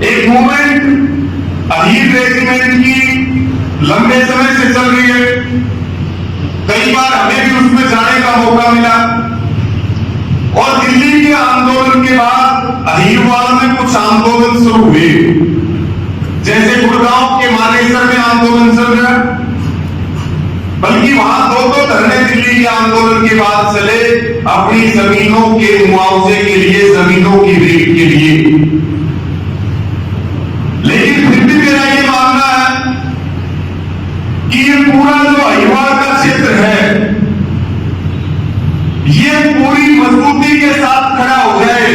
एक movement Ahir regiment की लंबे समय से चल रही है। कई बार हमें भी उसमें जाने का मौका मिला और दिल्ली के आंदोलन के बाद अहीरवाड़ में कुछ आंदोलन शुरू हुए, जैसे गुड़गांव के मानेसर में आंदोलन चल रहा, बल्कि वहां दो धरने दिल्ली के आंदोलन के बाद चले अपनी जमीनों के मुआवजे के लिए, जमीनों की रेट के लिए। लेकिन फिर भी मेरा ये मानना है कि ये पूरा जो अहीरवाड़ का क्षेत्र है, ये पूरी मजबूती के साथ खड़ा हो जाए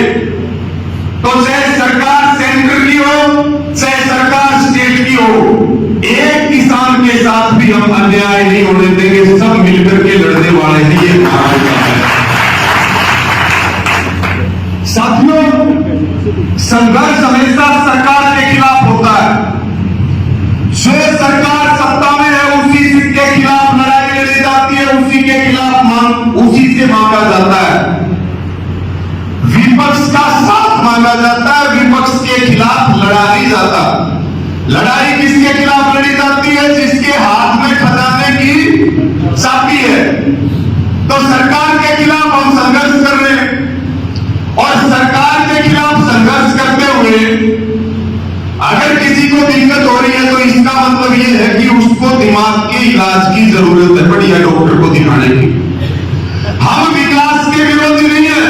तो चाहे सरकार सेंटर की हो, चाहे सरकार स्टेट की हो, एक किसान के साथ भी हम अन्याय नहीं होने देंगे। सब मिलकर के लड़ने वाले हैं। ये साथियों, संघर्ष हमेशा सरकार के खिलाफ होता है। जो सरकार सत्ता में है उसी के खिलाफ लड़ाई लड़ी जाती है, उसी के खिलाफ उसी से मांगा जाता है। विपक्ष का साथ मांगा जाता है, विपक्ष के खिलाफ लड़ा नहीं जाता। लड़ाई किसके खिलाफ लड़ी जाती है? जिसके हाथ में खजाने की चाबी है। तो सरकार के खिलाफ हम संघर्ष कर रहे हैं और सरकार के खिलाफ संघर्ष करते हुए अगर किसी को दिक्कत हो रही है तो इसका मतलब यह है कि उसको दिमाग के इलाज की जरूरत है, बढ़िया डॉक्टर को दिखाने की। हम विकास के विरोधी नहीं है।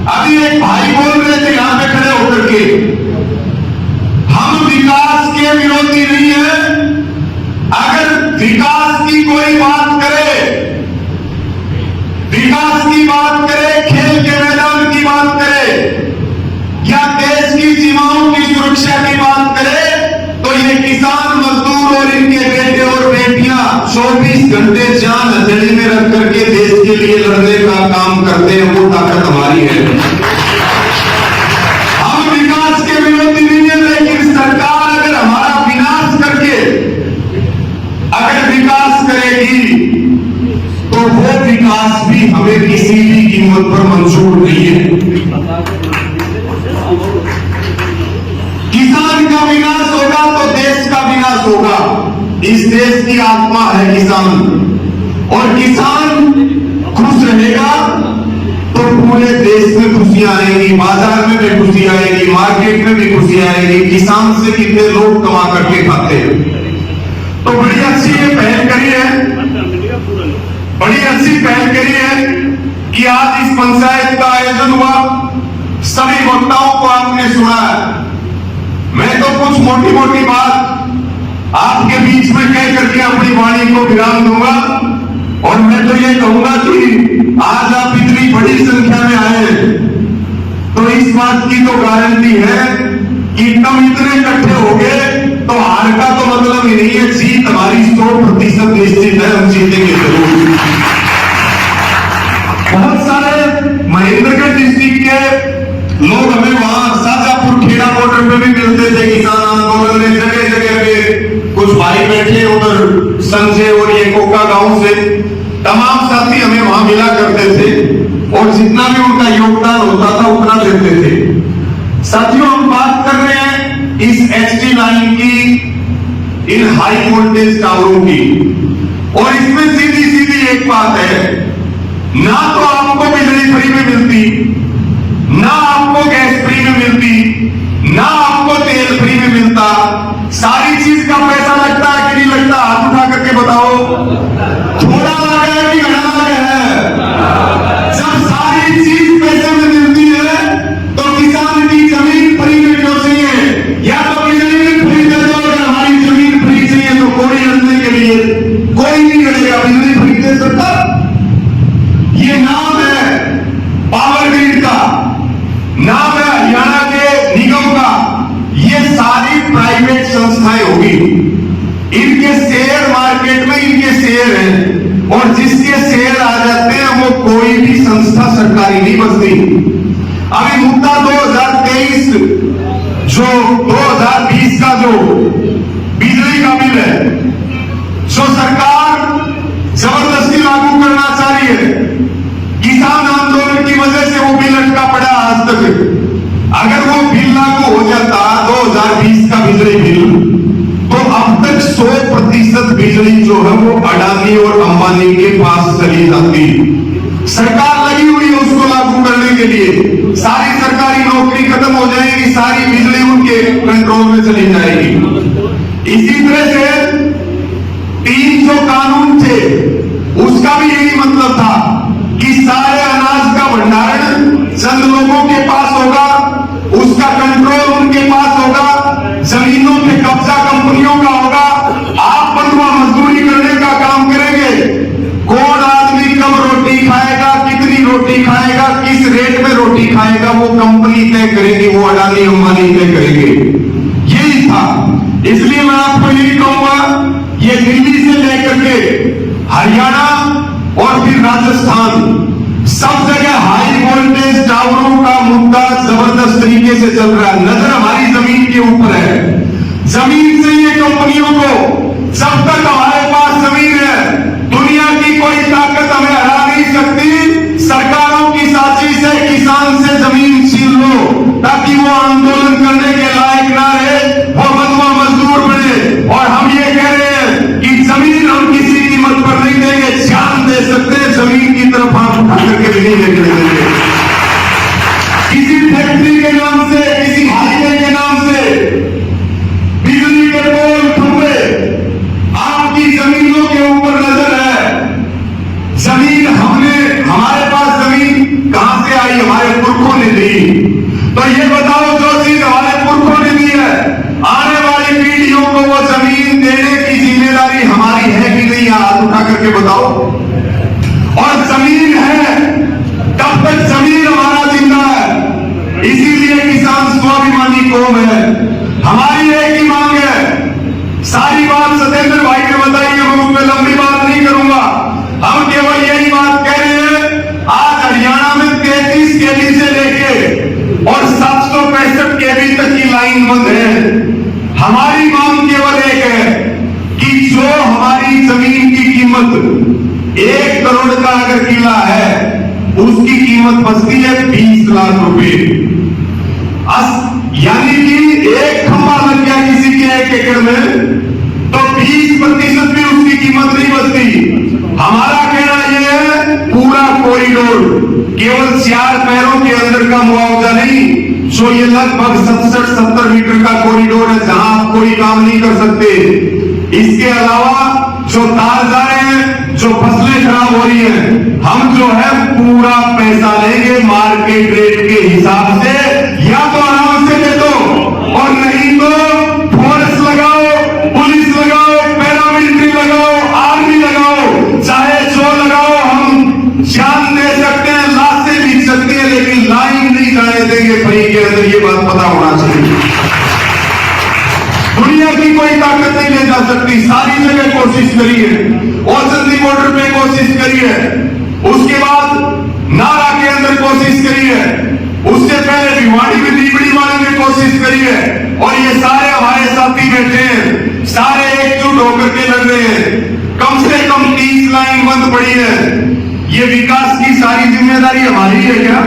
अभी एक भाई बोल रहे थे यहां पे खड़े होकर के, हम विकास के विरोधी नहीं है। अगर विकास की कोई बात करे, विकास की बात करे, खेल के मैदान की बात करे या देश की सीमाओं की सुरक्षा की बात करे, तो ये किसान मजदूर और इनके बेटे और बेटियां 24 घंटे जान हथेली में रख करके देश के लिए लड़ने का काम करते हैं। वो ताकत हमारी है। हम विकास के विरोधी नहीं है, लेकिन सरकार अगर हमारा विनाश करके अगर विकास करेगी तो वो विकास भी हमें किसी भी कीमत पर मंजूर नहीं है। किसान का विनाश होगा तो देश का विनाश होगा। इस देश की आत्मा है किसान, और किसान खुश रहेगा तो पूरे देश में खुशियां आएंगी, बाजार में भी खुशी आएगी, मार्केट में भी खुशी आएगी। किसान से कितने लोग कमा करके खाते हैं। तो बड़ी अच्छी ये पहल करी है, बड़ी अच्छी पहल करी है कि आज इस पंचायत का आयोजन हुआ। सभी वक्ताओं को आपने सुना है। मैं तो कुछ मोटी मोटी बात आपके बीच में कह करके अपनी वाणी को विराम दूंगा, और मैं तो ये कहूंगा कि आज आप इतनी बड़ी संख्या में आए तो इस बात की तो गारंटी है कि तुम इतने इकट्ठे हो गए तो हार का तो मतलब ही नहीं है। जीत हमारी 100% निश्चित है, हम जीतेंगे जरूर। बहुत सारे महेंद्रगढ़ डिस्ट्रिक्ट के लोग हमें वहां शाहजहांपुर खेड़ा बॉर्डर पे भी मिलते थे। किसान आंदोलन में जगह जगह पे कुछ भाई बैठे उधर संजय और ये कोका गांव से, तमाम साथी हमें वहां मिला करते थे और जितना भी उनका योगदान होता था उतना देते थे। साथियों, हम बात कर रहे हैं इस एचटी लाइन की, इन हाई वोल्टेज टावरों की, और इसमें सीधी सीधी एक बात है, ना तो आपको बिजली फ्री में मिलती, ना आपको गैस फ्री में मिलती, ना आपको तेल फ्री में मिलता। सारी चीज का पैसा लगता है कि नहीं लगता? हाथ उठा करके बताओ। थोड़ा लगा है कि घना लगा है? जब सारी चीज पैसे में मिलती है तो किसान की जमीन फ्री में क्यों चाहिए? या तो बिजली में फ्री कर दो। अगर हमारी जमीन फ्री चाहिए तो कोई लड़ने के लिए कोई नहीं लड़ेगा। बिजली फ्री दे सकता? ये नाम है पावर ग्रिड का, नाम है हरियाणा के निगम का। ये सारी प्राइवेट संस्थाएं होगी, इनके शेयर मार्केट में इनके शेयर हैं, और जिसके शेयर आ जाते हैं वो कोई भी संस्था सरकारी नहीं बचती। अभी मुद्दा 2023 जो 2020 का जो बिजली का बिल है, जो सरकार जबरदस्ती लागू करना चाह रही है, किसान आंदोलन की वजह से वो बिल अटका पड़ा आज तक। अगर वो बिल लागू हो जाता बिजली जो है वो अडानी और अंबानी के पास चली जाती। सरकार लगी हुई है उसको लागू करने के लिए, सारी सरकारी नौकरी खत्म हो जाएगी, सारी बिजली उनके कंट्रोल में चली जाएगी। इसी तरह से 3 जो कानून थे उसका भी यही मतलब था कि सारे अनाज का भंडारण चंद लोगों के पास होगा, उसका कंट्रोल उनके पास होगा, जमीनों पे कब्जा कंपनियों का होगा, आप बंधुआ मजदूरी करने का काम करेंगे, कौन आदमी कब रोटी खाएगा, कितनी रोटी खाएगा, किस रेट में रोटी खाएगा, वो कंपनी तय करेगी, वो अडानी अंबानी तय करेंगे। यही था। इसलिए मैं आपको यही कहूंगा, ये दिल्ली से लेकर के हरियाणा और फिर राजस्थान सब जगह हाई वोल्टेज टावरों का मुद्दा जबरदस्त तरीके से चल रहा है। नजर हमारी जमीन के ऊपर है, जमीन से ये कंपनियों को, जब तक हमारे पास जमीन है दुनिया की कोई ताकत हमें हरा नहीं सकती। सरकारों की साजिश है किसान से जमीन छीन लो ताकि वो आंदोलन करने के लायक ना रहे, वो बंधुआ मजदूर बने। और हम ये कह रहे हैं कि जमीन हम किसी कीमत पर नहीं देंगे, जान दे सकते हैं, जमीन की तरफ हाथ उठा करके भी नहीं लेके देंगे। किसी फैक्ट्री के नाम से, किसी हाईवे के नाम से, बिजली के पोल खंभे, आपकी जमीनों के ऊपर नजर है। जमीन हमने, हमारे पास जमीन कहां से आई? हमारे पुरखों ने दी। तो ये बताओ, जो चीज हमारे पुरखों ने दी है, आने वाली पीढ़ियों को वो जमीन देने की जिम्मेदारी हमारी है कि नहीं? हाथ उठा करके बताओ। और जमीन है, तब तक जमीन हमारा जिंदा है। इसीलिए किसान स्वाभिमानी कौम है। हमारी एक ही मांग है, सारी बात सत्येंद्र भाई ने बताई है, मैं उसमें लंबी बात नहीं करूंगा। हम केवल यही बात कह रहे हैं, आज हरियाणा में 33 केवी से लेके और 765 केवी तक की लाइन बंद है। हमारी मांग केवल एक है कि जो हमारी जमीन की कीमत 1 करोड़ का अगर किला है, उसकी कीमत बचती है 20 लाख रुपए। यानी कि एक खंभा लग गया किसी के 1 एकड़ में तो 20% भी उसकी कीमत नहीं बचती। हमारा कहना यह है, पूरा कॉरिडोर, केवल 4 पैरों के अंदर का मुआवजा नहीं, जो ये लगभग 67-70 मीटर का कॉरिडोर है जहां आप कोई काम नहीं कर सकते। इसके अलावा जो तार जा रहे हैं, जो फसलें खराब हो रही हैं, हम जो है पूरा पैसा लेंगे मार्केट रेट के हिसाब से, या तो आराम से दे दो और नहीं तो फोर्स लगाओ, पुलिस लगाओ, पैरामिलिट्री लगाओ, आर्मी लगाओ, चाहे जो लगाओ, हम जान दे सकते हैं, लाशें बिक सकती है, लेकिन लाइन नहीं जाने देंगे फ्री के अंदर। ये बात पता होना चाहिए। दुनिया की कोई ताकत नहीं ले जा सकती। सारी जगह कोशिश करी है, औसतनी बॉर्डर पे कोशिश करी है, उसके बाद नारा के अंदर कोशिश करी है, उससे पहले भिवाड़ी में लीबड़ी वाले में कोशिश करी है, और ये सारे हमारे साथी बैठे हैं, सारे एकजुट होकर के लड़ रहे हैं। कम से कम 30 लाइन बंद पड़ी है। ये विकास की सारी जिम्मेदारी हमारी है क्या?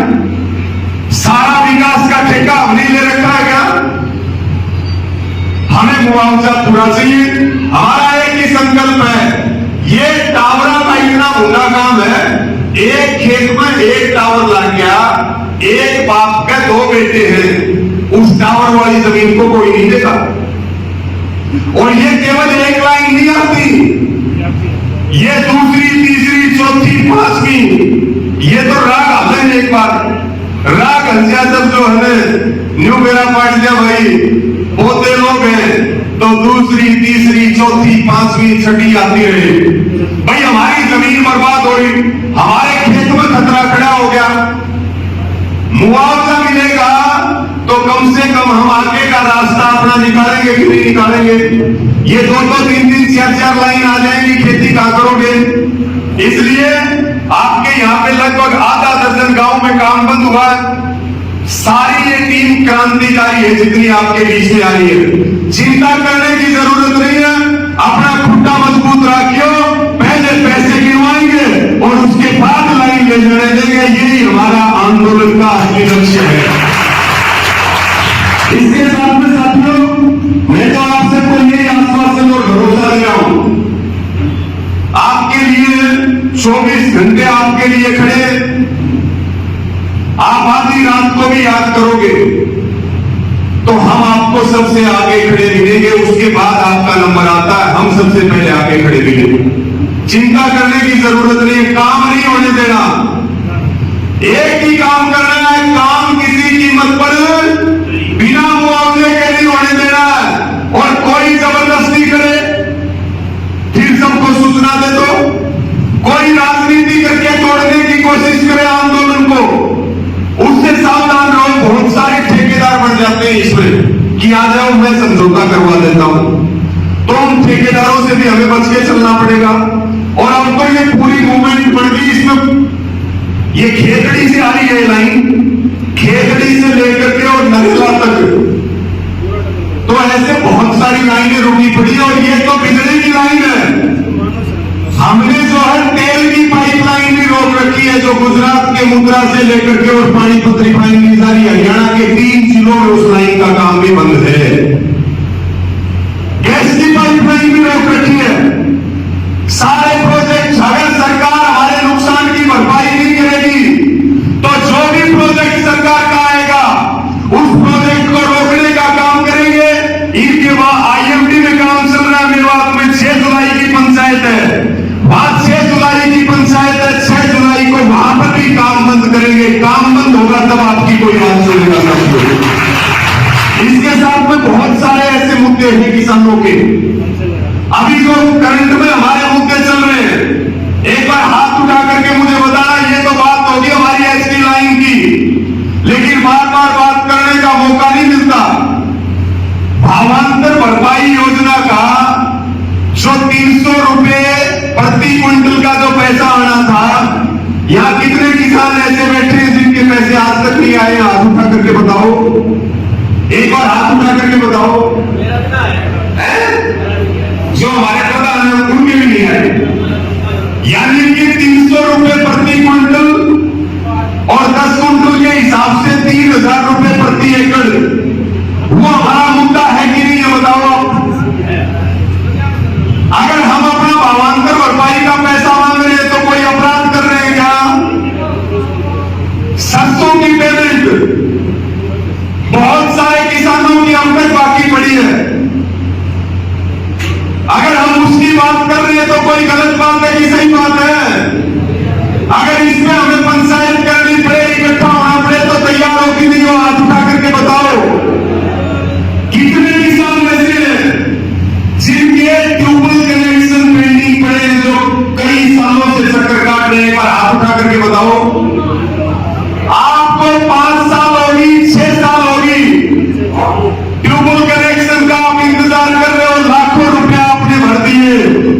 सारा विकास का ठेका हमने ले रखा है क्या? हमें मुआवजा पूरा चाहिए। हमारा एक ही संकल्प है, ये टावरा का इतना बड़ा काम है, एक खेत में 1 टावर लग गया, एक बाप के 2 बेटे हैं, उस टावर वाली जमीन को कोई नहीं देता। और ये केवल 1 लाइन नहीं आती, ये दूसरी, तीसरी, चौथी, 5वीं, ये तो राग आता है। एक बार राग हंसिया जब जो हमें न्यू मेरा पाठ दिया भाई, पोते लोग हैं तो दूसरी, तीसरी, चौथी, 5वीं, 6ठी आती रहे। भाई हमारी जमीन बर्बाद हो रही, हमारे खेत में खतरा खड़ा हो गया, मुआवजा मिलेगा तो कम से कम हम आगे का रास्ता अपना निकालेंगे कि नहीं निकालेंगे? ये 2-2, 3-3, 4-4 लाइन आ जाएंगी, खेती कहां करोगे? इसलिए आपके यहाँ पे लगभग आधा दर्जन गांव में काम बंद हुआ है। सारी ये टीम क्रांतिकारी है जितनी आपके बीच में आ रही है। चिंता करने की जरूरत नहीं है, अपना खुट्टा मजबूत रखियो, पहले पैसे गिरवाएंगे और उसके बाद लाइन ले जाने देंगे। यही हमारा आंदोलन का असली लक्ष्य है। इसके साथ में साथियों, मैं तो आपसे कोई यही आश्वासन और भरोसा दे रहा हूं 24 घंटे आपके लिए खड़े। आप आधी रात को भी याद करोगे तो हम आपको सबसे आगे खड़े मिलेंगे, उसके बाद आपका नंबर आता है, हम सबसे पहले आगे खड़े मिलेंगे। चिंता करने की जरूरत नहीं, काम नहीं होने देना। एक ही काम करना है, काम किसी कीमत पर बिना मुआवजे के नहीं होने देना है। और कोई जबरदस्ती करे फिर सबको सूचना दे दो, कोई राजनीति करके तोड़ने की कोशिश करे आंदोलन को, उससे सावधान रहो। बहुत सारे ठेकेदार बन जाते हैं इसमें कि आ जाओ मैं समझौता करवा देता हूं, तो उन ठेकेदारों से भी हमें बच के चलना पड़ेगा। और अब तो ये पूरी मूवमेंट बढ़ गई, इसमें ये खेतड़ी से आ रही है लाइन, खेतड़ी से लेकर के और नरेला तक, तो ऐसे बहुत सारी लाइनें रुकी पड़ी। और ये तो बिजली की लाइन है। हमने जो है तेल की पाइपलाइन भी रोक रखी है, जो गुजरात के मुद्रा से लेकर के और पानीपत रिफाइनरी सारी हरियाणा के 3 जिलों में उस लाइन का काम भी बंद है। गैस की पाइपलाइन भी रोक रखी है। सारे प्रोजेक्ट, अगर सरकार हमारे नुकसान की भरपाई नहीं करेगी तो जो भी प्रोजेक्ट सरकार का आएगा उस प्रोजेक्ट को रोकने का काम करेंगे। इनके बाद आईएमडी में काम चल रहा है मेवात में, 6 जुलाई की पंचायत है, बाद 6 जुलाई की पंचायत है, 6 जुलाई को वहां पर भी काम बंद करेंगे। काम बंद होगा तब आपकी कोई बात सुनेगा। इसके साथ में बहुत सारे ऐसे मुद्दे हैं किसानों के। अभी जो करंट में हमारे मुद्दे चल रहे हैं, एक बार हाथ उठा करके मुझे बताना, ये तो बात होगी हमारी एचटी लाइन की, लेकिन बार बार बात करने का मौका नहीं मिलता। भावांतर भरपाई योजना का जो 300 रुपए प्रति क्विंटल का जो पैसा आना था, यहां कितने किसान ऐसे बैठे हैं जिनके पैसे आज तक नहीं आए? हाथ उठा करके बताओ, एक बार हाथ उठा करके बताओ। जो हमारे प्रधान है उनके भी नहीं आए। यानी कि 300 रुपए प्रति क्विंटल और 10 क्विंटल के हिसाब से 3000 रुपए प्रति एकड़, वो हमारा मुद्दा है कि नहीं, ये बताओ। अगर हम अपना भावांतर भरपाई का पैसा मांग रहे हैं तो कोई अपराध कर रहे हैं क्या? सरसों की पेमेंट बहुत सारे किसानों की अब तक बाकी पड़ी है। अगर हम उसकी बात कर रहे हैं तो कोई गलत बात है कि सही बात है? अगर इसमें हमें पंचायत करनी पड़े, इकट्ठा होना पड़े तो तैयार हो कि नहीं हो? हाथ उठा करके बताओ। कितने किसान ऐसे हैं जिनके ट्यूबवेल कनेक्शन पेंडिंग पड़े हैं, जो कई सालों से चक्कर काट रहे हैं? एक बार हाथ उठा करके बताओ। आपको 5 साल होगी, 6 साल होगी ट्यूबवेल कनेक्शन का आप इंतजार कर रहे हो, लाखों रुपया आपने भर दिए,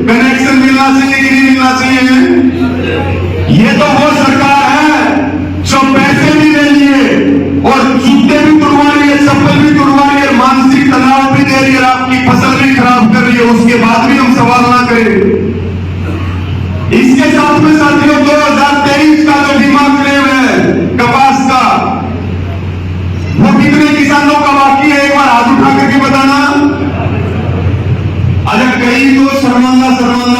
कनेक्शन मिलना चाहिए कि नहीं मिलना चाहिए? ये तो वो सरकार है जो पैसे भी ले लिए और जूते भी तुड़वा रही है, चप्पल भी तुड़वा रही है, मानसिक तनाव भी दे रही है, आपकी फसल भी खराब कर रही है, उसके बाद भी हम सवाल ना करें। इसके साथ में साथियों 2023 का जो बीमा क्लेम है कपास का, वो कितने किसानों का बाकी है? एक बार हाथ उठा करके बताना। अरे कई तो शर्मांदा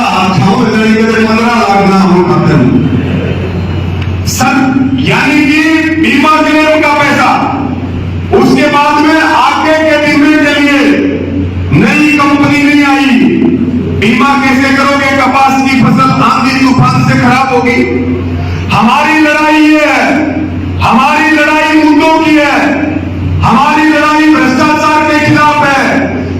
हाथ खाओ, 15 लाख ना हो खाते सर। यानी कि बीमा क्लेम का पैसा, उसके बाद में आगे के बीमे के लिए नई कंपनी नहीं आई। बीमा कैसे करोगे? कपास की फसल आंधी तूफान से खराब होगी। हमारी लड़ाई ये है, हमारी लड़ाई मुद्दों की है, हमारी लड़ाई भ्रष्टाचार के खिलाफ है,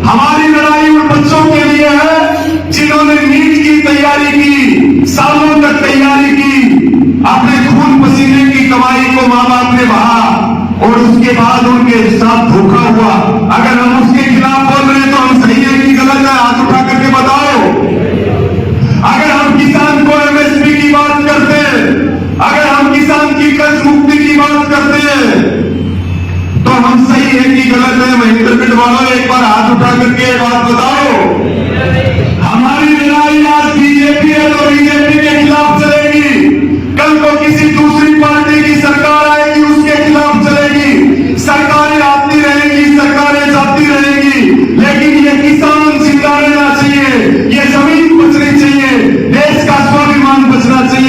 हमारी लड़ाई उन बच्चों के लिए है जिन्होंने नीट की तैयारी की, सालों तक तैयारी की, अपने खून पसीने की कमाई को मां बाप ने बहा और उसके बाद उनके साथ धोखा हुआ। अगर हम उसके खिलाफ बोल रहे हैं तो हम सही है कि गलत है? हाथ उठा करके बताओ। अगर हम किसान को एमएसपी की बात करते हैं, अगर हम किसान की कर्ज मुक्ति की बात करते हैं तो हम सही है कि गलत है? महेंद्र पिट वालों, एक बार हाथ उठा करके बात बताओ। हमारी लड़ाई आज बीजेपी है तो बीजेपी के खिलाफ चलेगी, कल को किसी दूसरी पार्टी की सरकार आएगी उसके खिलाफ चलेगी। सरकारें आती रहेंगी, सरकारें जाती रहेंगी, लेकिन ये किसान जिंदा रहना चाहिए, ये जमीन बचनी चाहिए, देश का स्वाभिमान बचना चाहिए।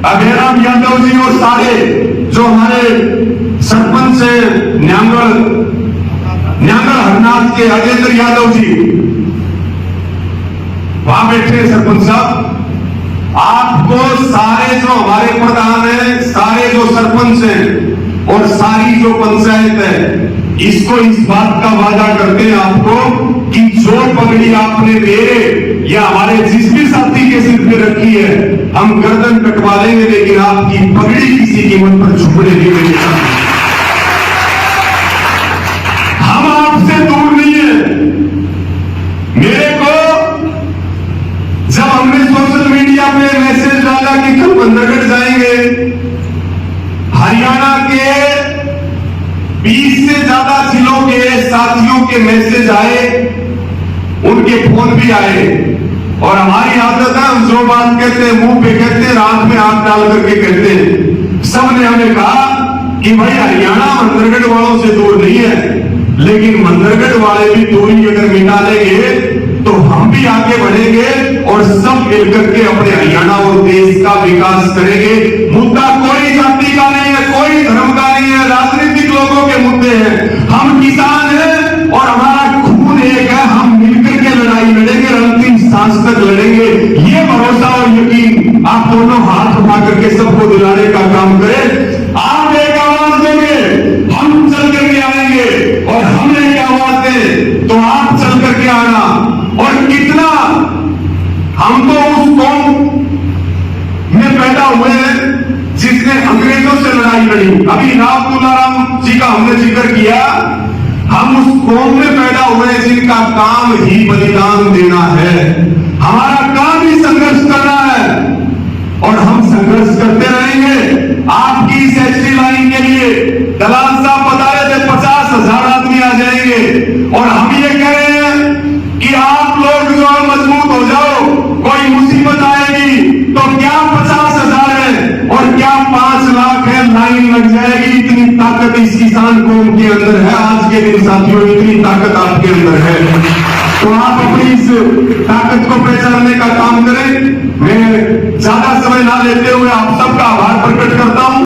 अभयराम यादव जी और सारे जो हमारे सरपंच है न्यांगल हरनाथ के राजेंद्र यादव जी वहां बैठे सरपंच साहब, आपको सारे जो हमारे प्रधान हैं, सारे जो सरपंच हैं और सारी जो पंचायत है, इसको इस बात का वादा करते हैं आपको कि जो पगड़ी आपने मेरे या हमारे जिस भी साथी के सिर पे रखी है, हम गर्दन कटवा देंगे, लेकिन आपकी पगड़ी किसी कीमत पर झुकने नहीं देंगे। हम आपसे दूर नहीं है। मेरे को जब हमने सोशल मीडिया पे मैसेज डाला कि कल बंदरगढ़ जाएंगे, हरियाणा के 20 से ज्यादा जिलों के साथियों के मैसेज आए, उनके फोन भी आए, और हमारी आदत है हम जो बात कहते हैं मुंह पे कहते हैं, रात में आंख डाल करके कहते हैं। सबने हमें कहा कि भाई हरियाणा बंदरगढ़ वालों से दूर नहीं है, लेकिन बंदरगढ़ वाले भी दूरी अगर मिटा लेंगे तो हम भी आगे बढ़ेंगे और सब मिलकर के अपने हरियाणा और देश का विकास करेंगे। मुद्दा कोई जाति का नहीं है, कोई धर्म का नहीं है, राजनीतिक लोगों के मुद्दे हैं। हम किसान हैं और हमारा खून एक है, हम मिलकर के लड़ाई लड़ेंगे, अंतिम सांस तक लड़ेंगे। ये भरोसा और यकीन आप दोनों हाथ उठा करके सबको दिलाने का काम करें। आप एक आवाज देंगे, हम चल करके आएंगे, और हम एक आवाज दें तो आप चल करके आना। और कितना हम तो उस कौम में पैदा हुए हैं जिसने अंग्रेजों से लड़ाई लड़ी। अभी राव तुलाराम जी का हमने जिक्र किया, हम उस कौम में पैदा हुए हैं जिनका काम ही बलिदान देना है। हमारा काम ही संघर्ष करना है और हम संघर्ष करते रहेंगे। आपकी इस एसटी लाइन के लिए दलाल साहब बता रहे थे 50,000 आदमी आ जाएंगे, और हम ये कह रहे हैं कि आप लोग जो मजबूत हो जाओ, कोई मुसीबत आएगी तो क्या 50,000 है और क्या 5 लाख है, लाइन लग जाएगी। इतनी ताकत इस किसान कौम के अंदर है। आज के दिन साथियों इतनी ताकत आपके अंदर है, तो आप अपनी इस ताकत को पहचानने का काम करें। मैं ज्यादा समय ना लेते हुए आप सबका आभार